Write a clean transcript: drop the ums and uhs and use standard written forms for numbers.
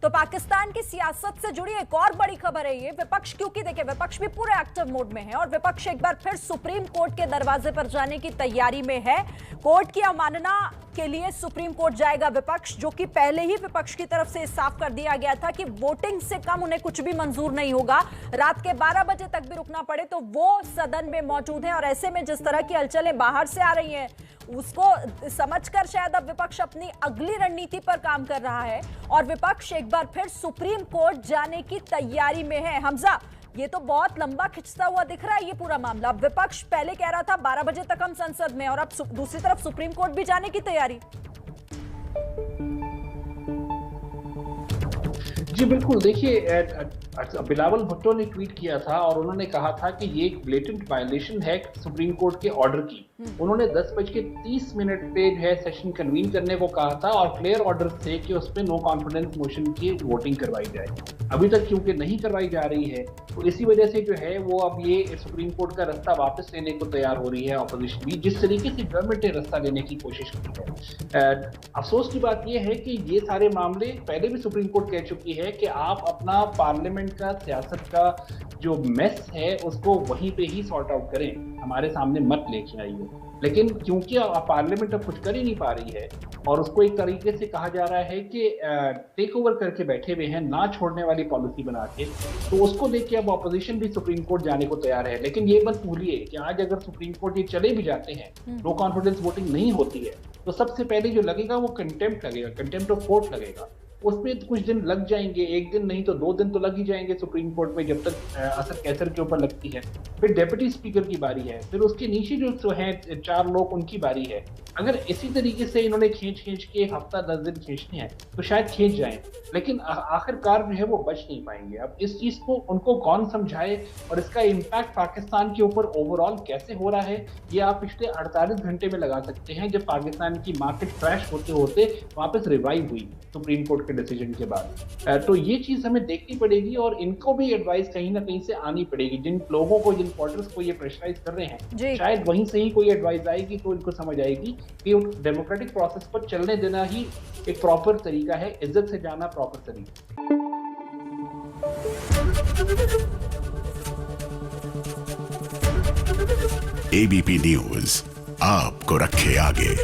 तो पाकिस्तान की सियासत से जुड़ी एक और बड़ी खबर है ये विपक्ष, क्योंकि देखिए विपक्ष भी पूरे एक्टिव मोड में है और विपक्ष एक बार फिर सुप्रीम कोर्ट के दरवाजे पर जाने की तैयारी में है। कोर्ट की अवमानना के लिए सुप्रीम कोर्ट जाएगा विपक्ष, जो कि पहले ही विपक्ष की तरफ से साफ कर दिया गया था कि वोटिंग से कम उन्हें कुछ भी मंजूर नहीं होगा। रात के 12 बजे तक भी रुकना पड़े तो वो सदन में मौजूद है। और ऐसे में जिस तरह की हलचलें बाहर से आ रही हैं उसको समझकर शायद अब विपक्ष अपनी अगली रणनीति पर काम कर रहा है और विपक्ष एक बार फिर सुप्रीम कोर्ट जाने की तैयारी में है। हमजा, ये तो बहुत लंबा खिंचता हुआ दिख रहा है ये पूरा मामला। अब विपक्ष पहले कह रहा था 12 बजे तक हम संसद में, और अब दूसरी तरफ सुप्रीम कोर्ट भी जाने की तैयारी। जी बिल्कुल, देखिए बिलावल भुट्टो ने ट्वीट किया था और उन्होंने कहा था कि ये एक ब्लेटेंट वायलेशन है सुप्रीम कोर्ट के ऑर्डर की। उन्होंने 10:30 पे जो है सेशन कन्वीन करने को कहा था और क्लियर ऑर्डर थे कि उस पर नो कॉन्फिडेंस मोशन की वोटिंग करवाई जाए। अभी तक क्योंकि नहीं करवाई जा रही है तो इसी वजह से जो है वो अब ये सुप्रीम कोर्ट का रास्ता वापस लेने को तैयार हो रही है ऑपोजिशन भी, जिस तरीके से गवर्नमेंट ने रास्ता लेने की कोशिश की है। अफसोस की बात यह है कि ये सारे मामले पहले भी सुप्रीम कोर्ट कह चुकी है कि आप अपना पार्लियामेंट का सियासत का जो मेस है उसको वहीं पे ही सॉर्ट आउट करें, हमारे सामने मत लेके आइए। लेकिन क्योंकि पार्लियामेंट अब कुछ कर ही नहीं पा रही है और उसको एक तरीके से कहा जा रहा है कि टेक ओवर करके बैठे हुए हैं, ना छोड़ने वाली पॉलिसी बना के, तो उसको लेके अब ऑपोजिशन भी सुप्रीम कोर्ट जाने को तैयार है। लेकिन ये मत भूलिए कि आज अगर सुप्रीम कोर्ट ये चले भी जाते हैं, नो कॉन्फिडेंस वोटिंग नहीं होती है, तो सबसे पहले जो लगेगा वो कंटेम्प्ट लगेगा, कंटेम्प्ट ऑफ कोर्ट लगेगा। उसमें कुछ दिन लग जाएंगे, एक दिन नहीं तो 2 दिन तो लग ही जाएंगे सुप्रीम कोर्ट में, जब तक असर कैसर के ऊपर लगती है। फिर डेप्यूटी स्पीकर की बारी है, फिर उसके नीचे जो है 4 लोग, उनकी बारी है। अगर इसी तरीके से इन्होंने खींच के एक हफ्ता 10 दिन खींचने हैं तो शायद खींच जाएं, लेकिन आखिरकार जो है वो बच नहीं पाएंगे। अब इस चीज को उनको कौन समझाए और इसका इम्पैक्ट पाकिस्तान के ऊपर ओवरऑल कैसे हो रहा है, ये आप पिछले 48 घंटे में लगा सकते हैं, जब पाकिस्तान की मार्केट क्रैश होते होते वापस रिवाइव हुई सुप्रीम कोर्ट के डिसीजन के बाद। तो ये चीज हमें देखनी पड़ेगी और इनको भी एडवाइस कहीं ना कहीं से आनी पड़ेगी। जिन लोगों को, जिन वोटर्स को ये प्रेशराइज कर रहे हैं, शायद वहीं से ही कोई एडवाइस आएगी तो इनको समझ आएगी कि डेमोक्रेटिक प्रोसेस पर चलने देना ही एक प्रॉपर तरीका है, इज्जत से जाना प्रॉपर तरीका। एबीपी न्यूज आपको रखे आगे।